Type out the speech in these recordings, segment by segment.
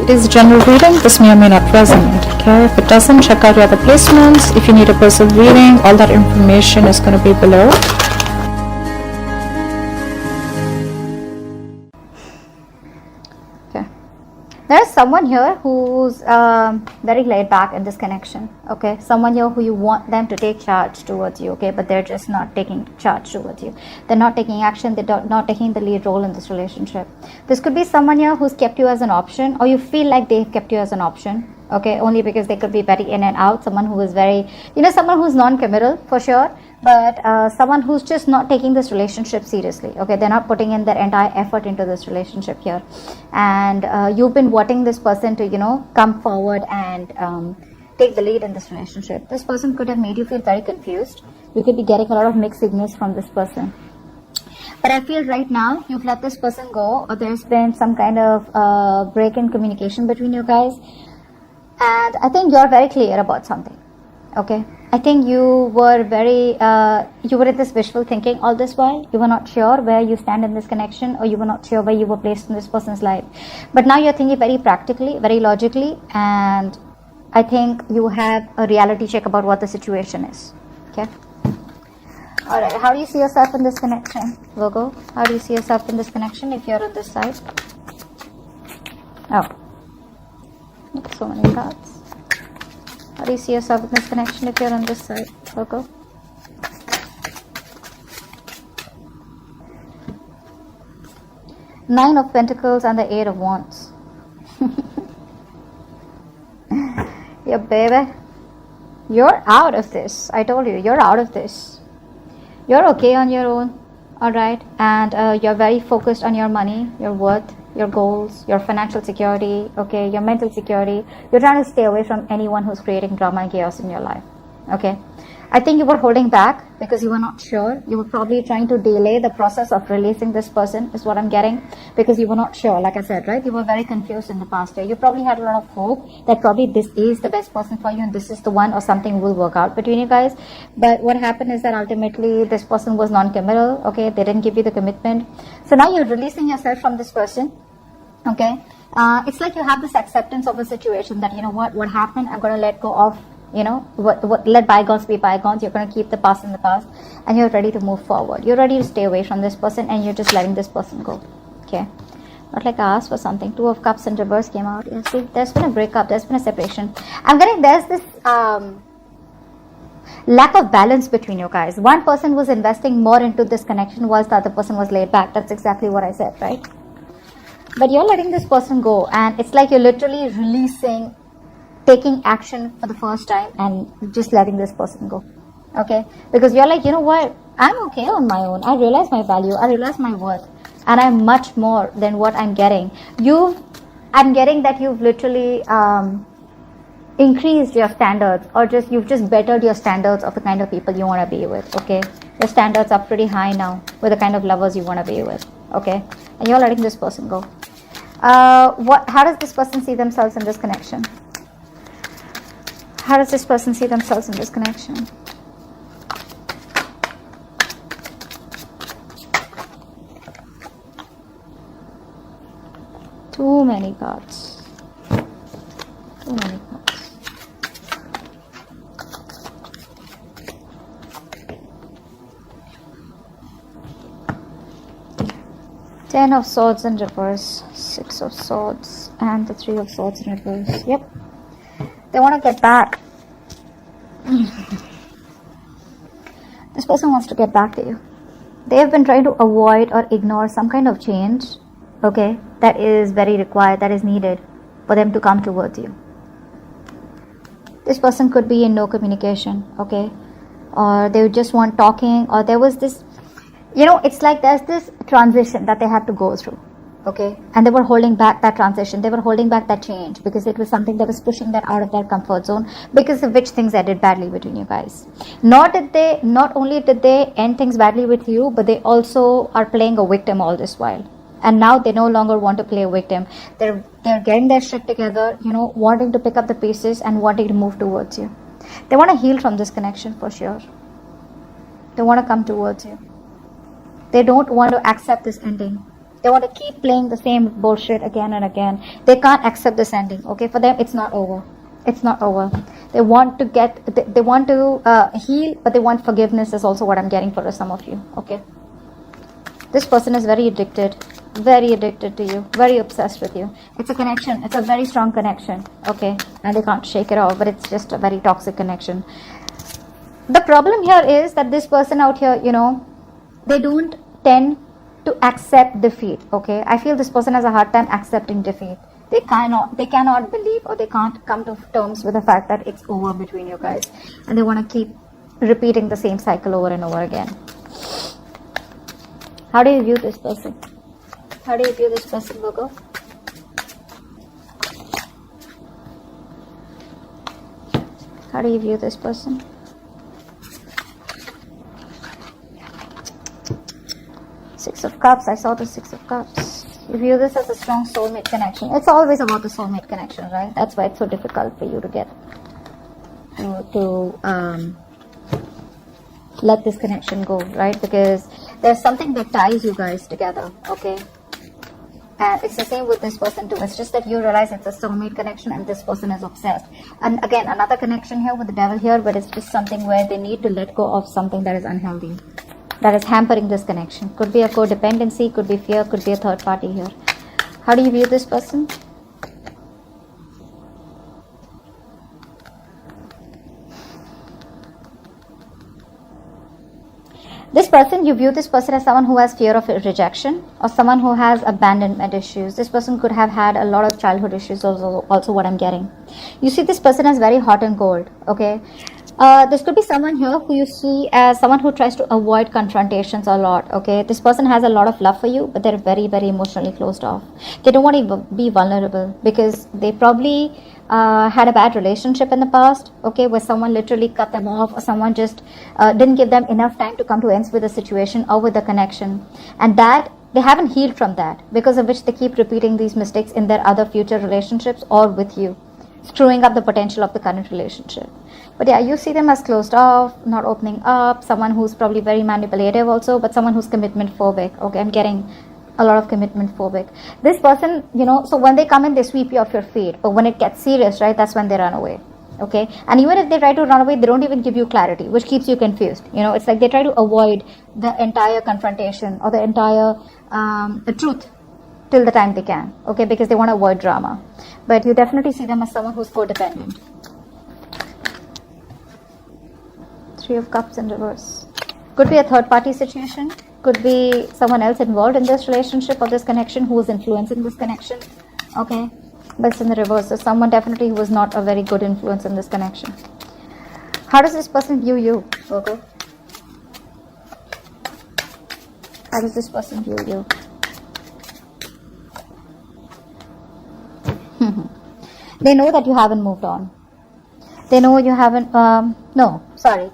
It is a general reading. This may or may not resonate. Okay, if it doesn't, check out your other placements. If you need a personal reading, all that information is going to be below. Okay, there is someone here who's very laid back in this connection. Okay, someone here who you want them to take charge towards you. Okay, but they're just not taking charge towards you. They're not taking action. They're not taking the lead role in this relationship. This could be someone here who's kept you as an option, or you feel like they've kept you as an option. Okay, only because they could be very in and out. Someone who is very, someone who's non-committal for sure, but someone who's just not taking this relationship seriously. Okay, they're not putting in their entire effort into this relationship here, and you've been wanting this person to come forward and take the lead in this relationship. This person could have made you feel very confused. You could be getting a lot of mixed signals from this person. But I feel right now you've let this person go, or there's been some kind of break in communication between you guys. And I think you're very clear about something. Okay, I think you were in this wishful thinking all this while. You were not sure where you stand in this connection, or you were not sure where you were placed in this person's life. But now you're thinking very practically, very logically, and I think you have a reality check about what the situation is. Okay. All right. How do you see yourself in this connection, Virgo? How do you see yourself in this connection if you're on this side? Oh, so many cards. How do you see yourself in this connection if you're on this side, Virgo? Nine of Pentacles and the Eight of Wands. Yeah, baby. You're out of this. I told you, you're out of this. You're okay on your own, alright? And you're very focused on your money, your worth, your goals, your financial security, okay, your mental security. You're trying to stay away from anyone who's creating drama and chaos in your life, okay? I think you were holding back because you were not sure. You were probably trying to delay the process of releasing this person, is what I'm getting, because you were not sure, like I said, right? You were very confused in the past year. You probably had a lot of hope that probably this is the best person for you and this is the one, or something will work out between you guys. But what happened is that ultimately this person was non-committal, okay? They didn't give you the commitment. So now you're releasing yourself from this person, okay? It's like you have this acceptance of a situation that, what happened, I'm going to let go of. Let bygones be bygones. You're going to keep the past in the past, and you're ready to move forward. You're ready to stay away from this person, and you're just letting this person go. Okay, not like I asked for something. Two of Cups in reverse came out. Yeah, see, there's been a breakup, there's been a separation. I'm getting there's this lack of balance between you guys. One person was investing more into this connection whilst the other person was laid back. That's exactly what I said, right? But you're letting this person go, and it's like you're literally releasing, taking action for the first time and just letting this person go, okay? Because you're like, you know what, I'm okay on my own. I realize my value, I realize my worth, and I'm much more than what I'm getting. I'm getting that you've literally increased your standards, or you've just bettered your standards of the kind of people you want to be with, okay? Your standards are pretty high now with the kind of lovers you want to be with, okay? And you're letting this person go. How does this person see themselves in this connection? How does this person see themselves in this connection? Too many cards. Too many cards. Ten of Swords in reverse. Six of Swords. And the Three of Swords in reverse. Yep. They want to get back. This person wants to get back to you. They have been trying to avoid or ignore some kind of change, okay, that is very required, that is needed for them to come towards you. This person could be in no communication, okay, or they just want talking, or there was this, it's like there's this transition that they had to go through. Okay, and they were holding back that transition, they were holding back that change because it was something that was pushing them out of their comfort zone, because of which things ended badly between you guys. Not only did they end things badly with you, but they also are playing a victim all this while. And now they no longer want to play a victim. They're getting their shit together, wanting to pick up the pieces and wanting to move towards you. They want to heal from this connection for sure. They want to come towards you. They don't want to accept this ending. They want to keep playing the same bullshit again and again. They can't accept this ending. Okay, for them it's not over. It's not over. They want to heal, but they want forgiveness is also what I'm getting for some of you. Okay, this person is very addicted to you, very obsessed with you. It's a connection. It's a very strong connection. Okay, and they can't shake it off, but it's just a very toxic connection. The problem here is that this person out here, they don't tend to accept defeat. Okay, I feel this person has a hard time accepting defeat. They cannot believe, or they can't come to terms with the fact that it's over between you guys, and they want to keep repeating the same cycle over and over again. How do you view this person? How do you view this person, Virgo? How do you view this person? Six of Cups. I saw the Six of Cups. You view this as a strong soulmate connection. It's always about the soulmate connection, right? That's why it's so difficult for you to get to let this connection go, right? Because there's something that ties you guys together, okay? And it's the same with this person too. It's just that you realize it's a soulmate connection and this person is obsessed. And again, another connection here with the devil here, but it's just something where they need to let go of something that is unhealthy, that is hampering this connection. Could be a codependency, could be fear, could be a third party here. How do you view this person? This person, you view this person as someone who has fear of rejection, or someone who has abandonment issues. This person could have had a lot of childhood issues, also what I'm getting. You see this person as very hot and cold, okay? This could be someone here who you see as someone who tries to avoid confrontations a lot, okay? This person has a lot of love for you, but they're very, very emotionally closed off. They don't want to be vulnerable because they probably had a bad relationship in the past, okay, where someone literally cut them off, or someone just didn't give them enough time to come to ends with the situation or with the connection. And that they haven't healed from that, because of which they keep repeating these mistakes in their other future relationships or with you, screwing up the potential of the current relationship. But yeah, you see them as closed off, not opening up, someone who's probably very manipulative also, but someone who's commitment phobic. Okay, I'm getting a lot of commitment phobic. This person, so when they come in, they sweep you off your feet. But when it gets serious, right, that's when they run away. Okay, and even if they try to run away, they don't even give you clarity, which keeps you confused. It's like they try to avoid the entire confrontation or the entire the truth till the time they can. Okay, because they want to avoid drama. But you definitely see them as someone who's codependent. Three of Cups in reverse. Could be a third party situation. Could be someone else involved in this relationship or this connection who is influencing this connection. Okay, but it's in the reverse. So someone definitely who is not a very good influence in this connection. How does this person view you, Virgo? How does this person view you? They know that you haven't moved on. They know you haven't, no, sorry.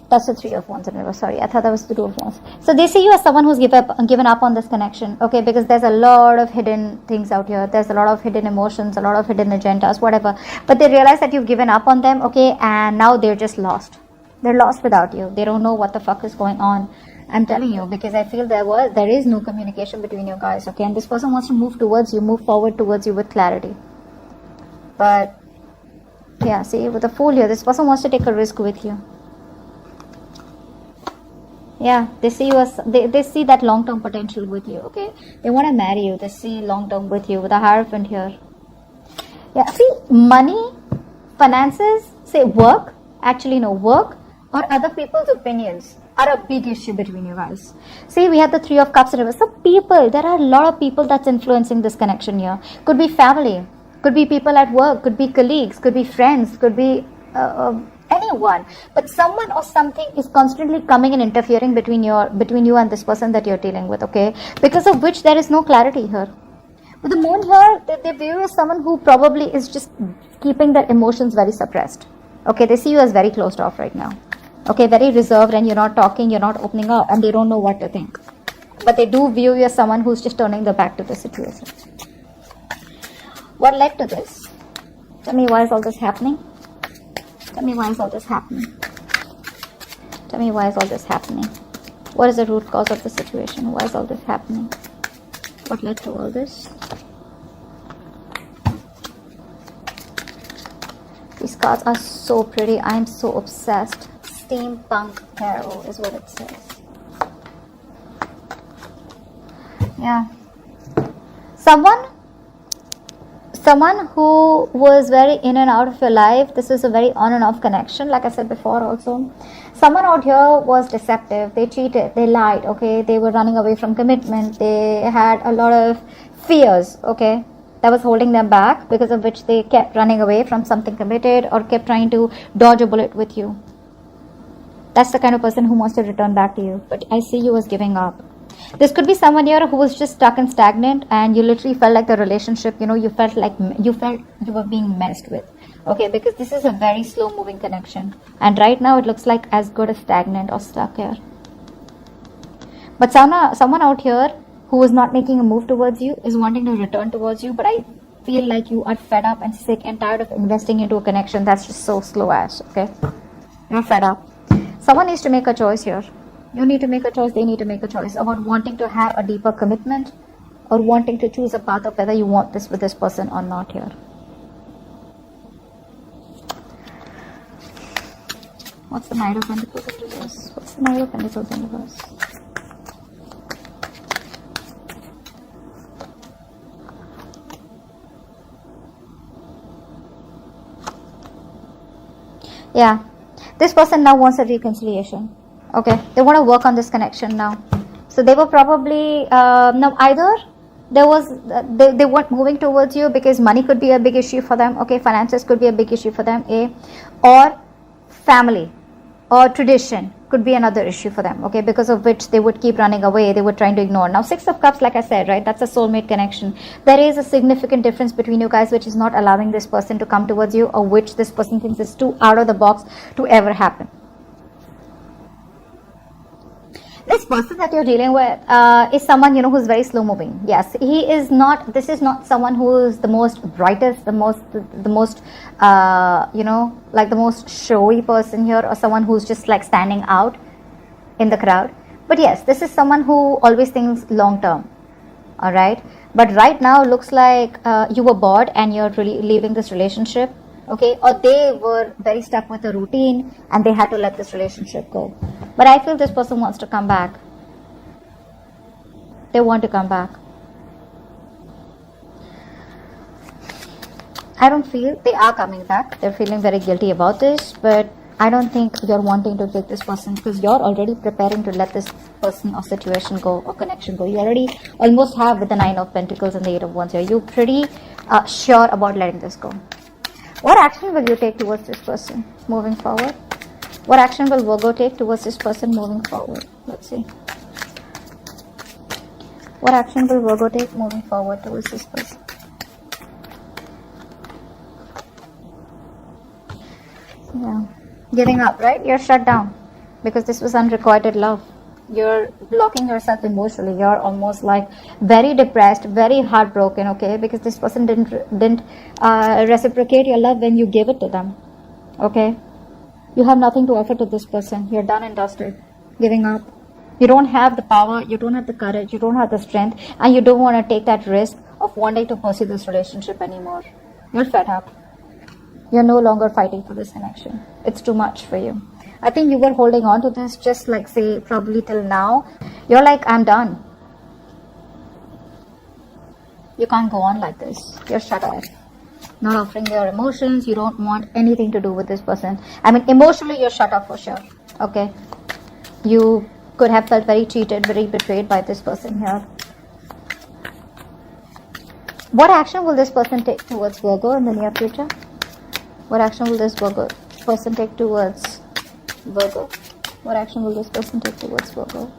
That's the Three of Wands in reverse. Sorry, I thought that was the Two of Wands. So they see you as someone who's given up on this connection, okay? Because there's a lot of hidden things out here. There's a lot of hidden emotions, a lot of hidden agendas, whatever. But they realize that you've given up on them, okay? And now they're just lost. They're lost without you. They don't know what the fuck is going on. I'm telling you, because I feel there is no communication between you guys, okay? And this person wants to move towards you, move forward towards you with clarity. But yeah, see, with the Fool here, this person wants to take a risk with you. Yeah, they see you as they see that long-term potential with you. Okay, they want to marry you. They see long-term with you with a Hierophant here. Yeah, see, money, finances, say work. Actually, no, work or other people's opinions are a big issue between you guys. See, we have the Three of Cups in reverse. So people, there are a lot of people that's influencing this connection here. Could be family, could be people at work, could be colleagues, could be friends, could be anyone, but someone or something is constantly coming and interfering between you and this person that you're dealing with, okay? Because of which there is no clarity here. With the Moon here, they view you as someone who probably is just keeping their emotions very suppressed. Okay, they see you as very closed off right now. Okay, very reserved, and you're not talking, you're not opening up, and they don't know what to think. But they do view you as someone who's just turning their back to the situation. What led to this? Tell me, why is all this happening? Tell me, why is all this happening? Tell me, why is all this happening? What is the root cause of the situation? Why is all this happening? what led to all this? These cards are so pretty. I am so obsessed. Steampunk Tarot is what it says. Yeah. Someone who was very in and out of your life. This is a very on and off connection, like I said before also. Someone out here was deceptive. They cheated, they lied, okay? They were running away from commitment. They had a lot of fears, okay, that was holding them back, because of which they kept running away from something committed or kept trying to dodge a bullet with you. That's the kind of person who wants to return back to you. But I see you as giving up. This could be someone here who was just stuck and stagnant, and you literally felt like the relationship, you felt you were being messed with. Okay, because this is a very slow moving connection. And right now it looks like as good as stagnant or stuck here. But someone out here who is not making a move towards you is wanting to return towards you. But I feel like you are fed up and sick and tired of investing into a connection that's just so slow ass. Okay, you're fed up. Someone needs to make a choice here. You need to make a choice, they need to make a choice about wanting to have a deeper commitment or wanting to choose a path of whether you want this with this person or not here. What's the Knight of Pentacles in reverse? What's the Knight of Pentacles in reverse? Yeah, this person now wants a reconciliation. Okay, they want to work on this connection now. So they were probably now either there was they weren't moving towards you because money could be a big issue for them. Okay, finances could be a big issue for them. Or family or tradition could be another issue for them. Okay, because of which they would keep running away. They were trying to ignore. Now, Six of Cups, like I said, right? That's a soulmate connection. There is a significant difference between you guys, which is not allowing this person to come towards you, or which this person thinks is too out of the box to ever happen. This person that you're dealing with is someone, who's very slow moving. Yes, he is not, this is not someone who is the most brightest, the most, like the most showy person here, or someone who's just like standing out in the crowd. But yes, this is someone who always thinks long term. All right. But right now, looks like you were bored and you're really leaving this relationship. Okay, or they were very stuck with a routine and they had to let this relationship go. But I feel this person wants to come back. They want to come back. I don't feel they are coming back. They're feeling very guilty about this, but I don't think you're wanting to take this person, because you're already preparing to let this person or situation go or connection go. You already almost have with the Nine of Pentacles and the Eight of Wands here. You're pretty sure about letting this go. What action will you take towards this person moving forward? What action will Virgo take towards this person moving forward? Let's see. What action will Virgo take moving forward towards this person? Yeah. Giving up, right? You're shut down because this was unrequited love. You're blocking yourself emotionally. You're almost like very depressed, very heartbroken, okay? Because this person didn't reciprocate your love when you gave it to them, okay? You have nothing to offer to this person. You're done and dusted. Giving up. You don't have the power. You don't have the courage. You don't have the strength. And you don't want to take that risk of wanting to pursue this relationship anymore. You're fed up. You're no longer fighting for this connection. It's too much for you. I think you were holding on to this just like, say, probably till now. You're like, I'm done. You can't go on like this. You're shut off. Not offering your emotions. You don't want anything to do with this person. I mean, emotionally, you're shut off for sure. Okay? You could have felt very cheated, very betrayed by this person here. What action will this person take towards Virgo in the near future? What action will this person take towards Virgo? What action will this person take towards Virgo?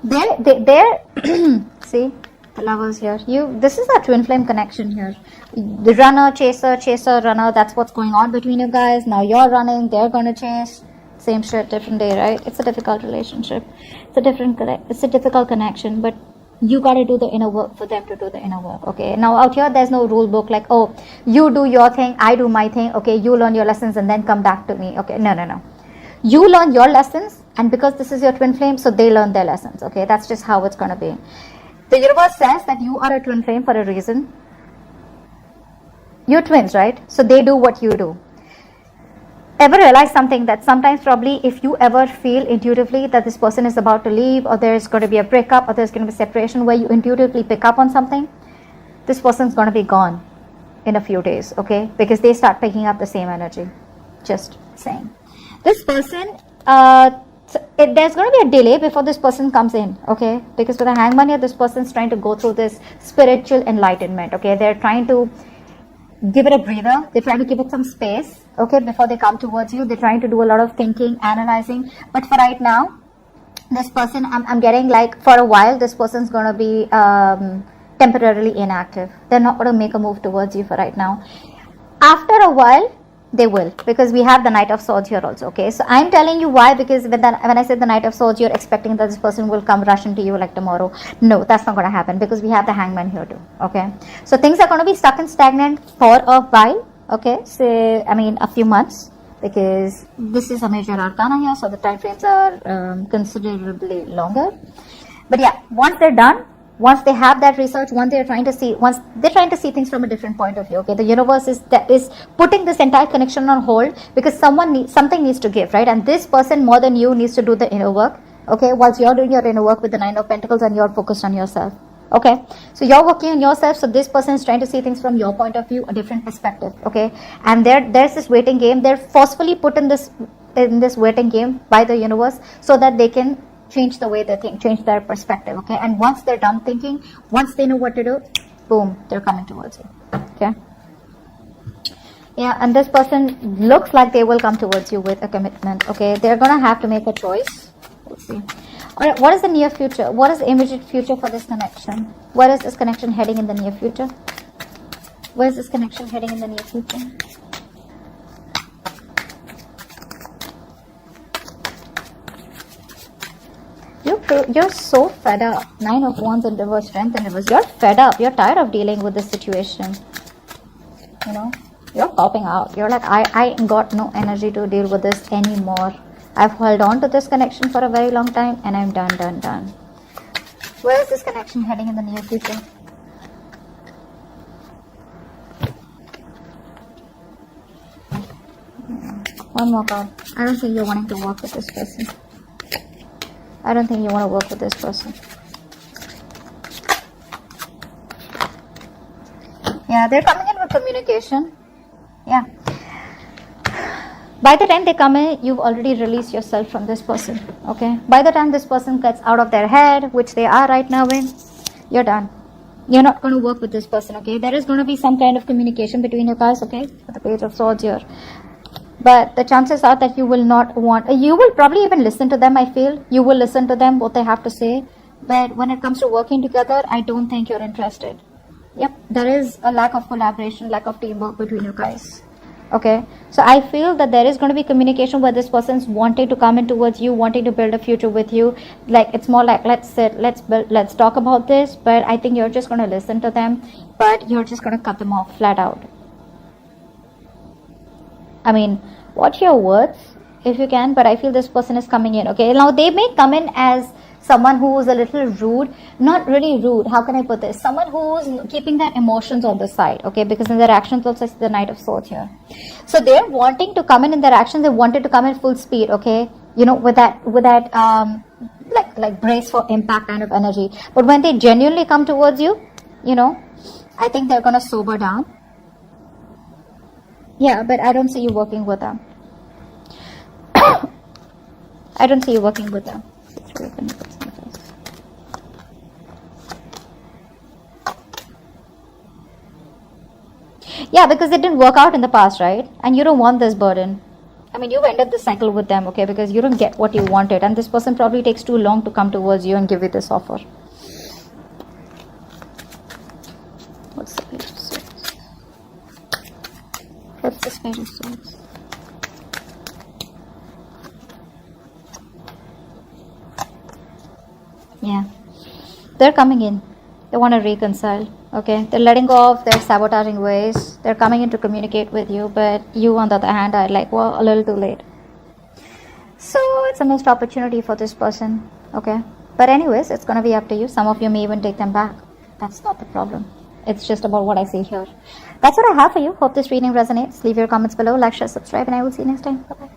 They're see, the Lovers here. This is a twin flame connection here. The runner, chaser, runner. That's what's going on between you guys. Now you're running, they're gonna chase. Same shit, different day, right? It's a difficult relationship. It's a difficult connection, but you got to do the inner work for them to do the inner work. Okay, now out here there's no rule book like, oh, you do your thing, I do my thing, okay, you learn your lessons and then come back to me. Okay, no. You learn your lessons, and because this is your twin flame, so they learn their lessons. Okay, that's just how it's going to be. The universe says that you are a twin flame for a reason. You're twins, right? So they do what you do. Ever realize something, that sometimes probably if you ever feel intuitively that this person is about to leave, or there's going to be a breakup, or there's going to be separation, where you intuitively pick up on something, this person's going to be gone in a few days, okay? Because they start picking up the same energy. Just saying. This person, there's going to be a delay before this person comes in, okay? Because with the Hangman here, this person's trying to go through this spiritual enlightenment, okay? They're trying to give it a breather. They're trying to give it some space, okay, before they come towards you. They're trying to do a lot of thinking, analyzing. But for right now, this person, I'm getting like for a while, this person's going to be temporarily inactive. They're not going to make a move towards you for right now. After a while, they will, because we have the Knight of Swords here also, okay? So I'm telling you why, because when I said the Knight of Swords, you're expecting that this person will come rush into you like tomorrow. No, that's not going to happen, because we have the Hangman here too, okay? So things are going to be stuck and stagnant for a while, okay? So, I mean, a few months, because this is a major arcana here, so the time frames are considerably longer. But yeah, once they're done, once they have that research, once they're trying to see things from a different point of view, okay? The universe is putting this entire connection on hold, because something needs to give, right? And this person more than you needs to do the inner work, okay? Whilst you're doing your inner work with the Nine of Pentacles, and you're focused on yourself, okay? So you're working on yourself, so this person is trying to see things from your point of view, a different perspective, okay? And there's this waiting game. They're forcefully put in this waiting game by the universe, so that they can change the way they think, change their perspective, okay? And once they're done thinking, once they know what to do, boom, they're coming towards you, okay? Yeah, and this person looks like they will come towards you with a commitment, okay? They're going to have to make a choice. Let's see. All right, what is the near future? What is the immediate future for this connection? Where is this connection heading in the near future? Where is this connection heading in the near future? You're so fed up. Nine of Wands in reverse, Strength in reverse. You're fed up. You're tired of dealing with this situation. You know, you're popping out. You're like, I got no energy to deal with this anymore. I've held on to this connection for a very long time, and I'm done. Where is this connection heading in the near future? One more card. I don't think you're wanting to work with this person. I don't think you want to work with this person. Yeah, they're coming in with communication. Yeah. By the time they come in, you've already released yourself from this person. Okay? By the time this person gets out of their head, which they are right now in, you're done. You're not going to work with this person, okay? There is going to be some kind of communication between you guys, okay? For the Page of Swords here. But the chances are that you will not want, you will probably even listen to them, I feel. You will listen to them, what they have to say. But when it comes to working together, I don't think you're interested. Yep, there is a lack of collaboration, lack of teamwork between you guys. Okay, so I feel that there is going to be communication where this person's wanting to come in towards you, wanting to build a future with you. Like, it's more like, let's sit, let's talk about this. But I think you're just going to listen to them, but you're just going to cut them off flat out. I mean, watch your words if you can, but I feel this person is coming in, okay? Now, they may come in as someone who is a little rude, not really rude, how can I put this? Someone who is keeping their emotions on the side, okay? Because in their actions also, it's the Knight of Swords here. So they're wanting to come in their actions, they wanted to come in full speed, okay? You know, with that, like brace for impact kind of energy. But when they genuinely come towards you, you know, I think they're going to sober down. Yeah, but I don't see you working with them. I don't see you working with them. Yeah, because it didn't work out in the past, right? And you don't want this burden. I mean, you've ended the cycle with them, okay? Because you don't get what you wanted. And this person probably takes too long to come towards you and give you this offer. What's the Page of Swords? What's this Page of Swords? Yeah. They're coming in. They want to reconcile. Okay. They're letting go of their sabotaging ways. They're coming in to communicate with you. But you, on the other hand, are like, well, a little too late. So it's a missed opportunity for this person. Okay. But anyways, it's going to be up to you. Some of you may even take them back. That's not the problem. It's just about what I see here. That's what I have for you. Hope this reading resonates. Leave your comments below, like, share, subscribe, and I will see you next time. Bye-bye.